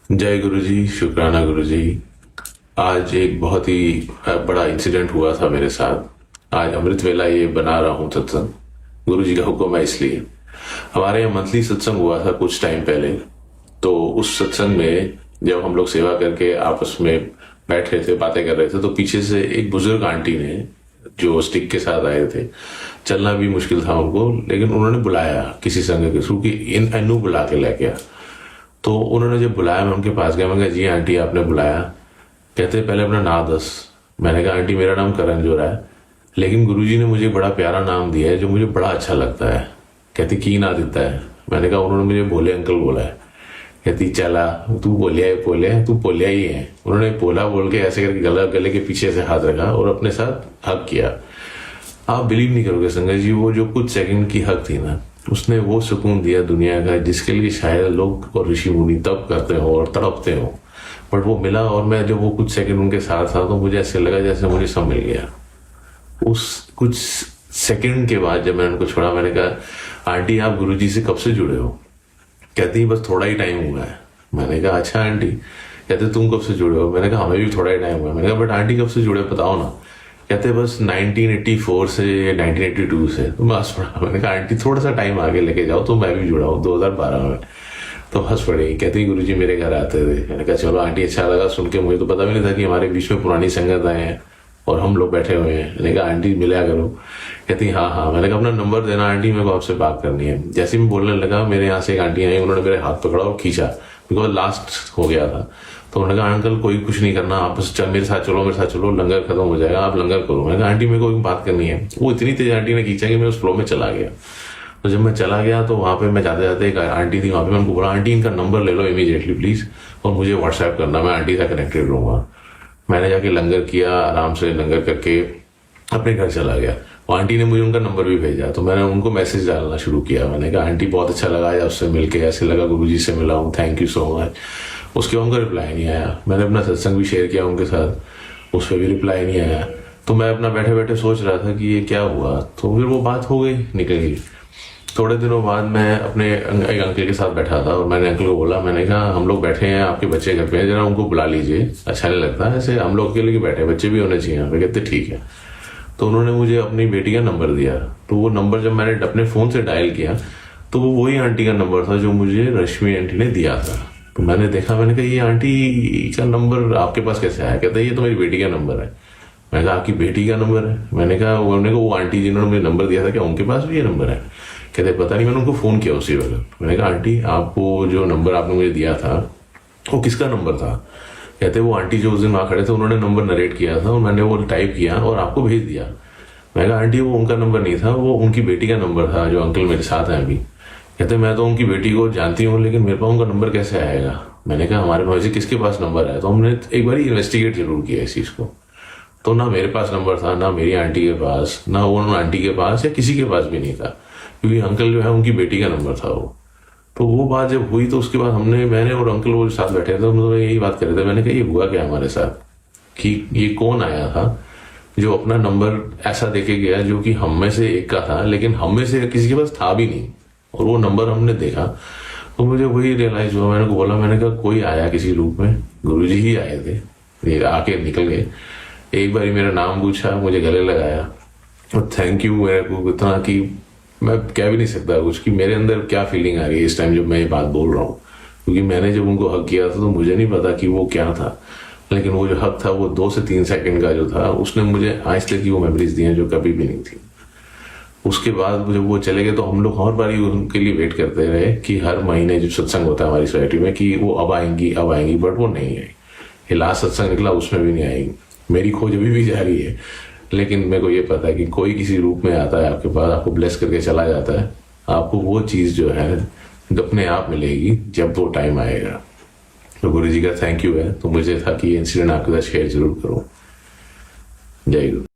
जय गुरु जी, शुक्राना गुरु जी। आज एक बहुत ही बड़ा इंसिडेंट हुआ था मेरे साथ। आज अमृत वेला ये बना रहा हूँ सत्संग। गुरु जी का हुक्म है इसलिए। हमारे यहाँ मंथली सत्संग हुआ था कुछ टाइम पहले। तो उस सत्संग में जब हम लोग सेवा करके आपस में बैठ रहे थे, बातें कर रहे थे, तो पीछे से एक बुजुर्ग आंटी ने, जो स्टिक के साथ आए थे, चलना भी मुश्किल था उनको, लेकिन उन्होंने बुलाया किसी संघ के थ्रू कि इन अनु बुला के लेके आ। तो उन्होंने जब बुलाया, मैं उनके पास गया। मैं कहा, जी आंटी आपने बुलाया? कहते पहले अपना नाम दस। मैंने कहा, आंटी मेरा नाम करण जोरा है, लेकिन गुरुजी ने मुझे बड़ा प्यारा नाम दिया है जो मुझे बड़ा अच्छा लगता है। कहती की ना देता है? मैंने कहा, उन्होंने मुझे भोले अंकल बोला है। कहती चला तू बोलिया है, पोलिया तू पोलिया ही है। उन्होंने पोला बोल के ऐसे करके गले के पीछे से हाथ रखा और अपने साथ हक किया। आप बिलीव नहीं करोगे संगत जी, वो जो कुछ सेकंड की हक थी ना, उसने वो सुकून दिया दुनिया का जिसके लिए शायद लोग और ऋषि मुनि तप करते हो और तड़पते हो। बट वो मिला, और मैं जब वो कुछ सेकंड उनके साथ था तो मुझे ऐसे लगा जैसे मुझे सब मिल गया। उस कुछ सेकंड के बाद जब मैंने उनको छोड़ा, मैंने कहा, आंटी आप गुरुजी से कब से जुड़े हो? कहती बस थोड़ा ही टाइम हुआ है। मैंने कहा, अच्छा आंटी। कहते तुम कब से जुड़े हो? मैंने कहा, हमें भी थोड़ा ही टाइम हुआ है। मैंने कहा, बट आंटी कब से जुड़े बताओ ना। कहते बस 1984 से या 1982 से। तो मैं हंस पड़ा। मैंने कहा, आंटी थोड़ा सा टाइम आगे लेके जाओ, तो मैं भी जुड़ा हूँ 2012 में। तो हंस पड़े। कहती गुरुजी मेरे घर आते थे। मैंने कहा, चलो आंटी अच्छा लगा सुन के, मुझे तो पता भी नहीं था कि हमारे बीच में पुरानी संगत आए हैं और हम लोग बैठे हुए हैं। मैंने कहा, आंटी मिला करो। कहती हाँ हाँ। मैंने कहा, अपना नंबर देना आंटी, मेरे को आपसे बात करनी है। जैसे मैं बोलने लगा, मेरे यहाँ से एक आंटी आई, उन्होंने मेरे हाथ पकड़ा और खींचा, बिकॉज लास्ट हो गया था। तो उन्होंने कहा, अंकल कोई कुछ नहीं करना, आप बस मेरे साथ चलो, लंगर खत्म हो जाएगा, आप लंगर करो। मैंने कहा, आंटी मेरे को बात करनी है। वो इतनी तेज आंटी ने खींचा कि मैं उस फ्लो में चला गया। तो जब मैं चला गया तो वहां पे मैं जाते जाते एक आंटी थी वहां पे, मैं उनको बोला, आंटी इनका नंबर ले लो इमीडिएटली प्लीज, और मुझे व्हाट्सएप करना, मैं आंटी से कनेक्टेड रहूंगा। मैंने जाके लंगर किया, आराम से लंगर करके अपने घर चला गया। और आंटी ने मुझे उनका नंबर भी भेजा, तो मैंने उनको मैसेज डालना शुरू किया। मैंने कहा, आंटी बहुत अच्छा लगा आज आपसे मिलके, ऐसे लगा गुरुजी से मिला हूँ, थैंक यू सो मच। उसके उनका रिप्लाई नहीं आया। मैंने अपना सत्संग भी शेयर किया उनके साथ, उस पर भी रिप्लाई नहीं आया। तो मैं अपना बैठे बैठे सोच रहा था कि ये क्या हुआ। तो फिर वो बात हो गई, निकल गई। थोड़े दिनों बाद मैं अपने एक अंकल के साथ बैठा था और मैंने अंकल को बोला, मैंने कहा, हम लोग बैठे हैं, आपके बच्चे घर पे हैं, जरा उनको बुला लीजिए, अच्छा नहीं लगता ऐसे, हम लोग अकेले बैठे, बच्चे भी होने चाहिए यहाँ पे। कहते ठीक है। तो उन्होंने मुझे अपनी बेटी का नंबर दिया। तो वो नंबर जब मैंने अपने फोन से डायल किया तो वो वही आंटी का नंबर था जो मुझे रश्मि आंटी ने दिया था। तो मैंने देखा, मैंने कहा, ये आंटी का नंबर आपके पास कैसे आया? कहते ये तो मेरी बेटी का नंबर है। मैंने कहा, आपकी बेटी का नंबर है? मैंने कहा, वो आंटी जिन्होंने मुझे नंबर दिया था, क्या उनके पास भी ये नंबर है? कहते पता नहीं, मैंने उनको फोन किया उसी वक्त। मैंने कहा, आंटी आपको जो नंबर आपने मुझे दिया था वो किसका नंबर था? कहते वो आंटी जो उस दिन वहां खड़े थे उन्होंने नंबर नरेट किया था और मैंने वो टाइप किया और आपको भेज दिया। मैं कहा, आंटी वो उनका नंबर नहीं था, वो उनकी बेटी का नंबर था जो अंकल मेरे साथ है अभी। कहते मैं तो उनकी बेटी को जानती हूँ, लेकिन मेरे पास उनका नंबर कैसे आएगा? मैंने कहा, हमारे पास किसके पास नंबर है? तो हमने एक बार इन्वेस्टिगेट जरूर किया इस चीज को। तो ना मेरे पास नंबर था, ना मेरी आंटी के पास, ना वो आंटी के पास, या किसी के पास भी नहीं था, क्योंकि अंकल जो है उनकी बेटी का नंबर था वो। तो वो बात जब हुई तो उसके बाद मैंने और अंकल वो साथ बैठे थे, तो यही बात कर रहे थे। मैंने कहा, ये हुआ क्या हमारे साथ, कि ये कौन आया था जो अपना नंबर ऐसा देके गया जो कि हम में से एक का था, लेकिन हम में से किसी के पास था भी नहीं, और वो नंबर हमने देखा। तो मुझे वही रियलाइज हुआ। मैंने को बोला, मैंने कहा, कोई आया किसी रूप में, गुरुजी ही आए थे, ये आके निकल गए। एक बार मेरा नाम पूछा, मुझे गले लगाया और थैंक यू मेरे को इतना कि मैं कह भी नहीं सकता कुछ, कि मेरे अंदर क्या फीलिंग आ रही है इस टाइम जब मैं ये बात बोल रहा हूँ। क्योंकि मैंने जब उनको हक किया था तो मुझे नहीं पता कि वो क्या था, लेकिन वो जो हक था वो 2 से 3 सेकंड का जो था, उसने मुझे आज तक की वो मेमोरीज दी हैं जो कभी भी नहीं थी। उसके बाद जब वो चले गए तो हम लोग हर बार उनके लिए वेट करते रहे कि हर महीने जो सत्संग होता है हमारी सोसाइटी में, कि वो अब आएंगी, बट वो नहीं आई। ये लास्ट सत्संग निकला, उसमें भी नहीं आएगी। मेरी खोज अभी भी जारी है, लेकिन मेरे को ये पता है कि कोई किसी रूप में आता है आपके पास, आपको ब्लेस करके चला जाता है। आपको वो चीज जो है अपने आप मिलेगी जब वो टाइम आएगा। तो गुरु जी का थैंक यू है। तो मुझे था कि ये इंसिडेंट आपके साथ शेयर जरूर करूं। जय गुरु।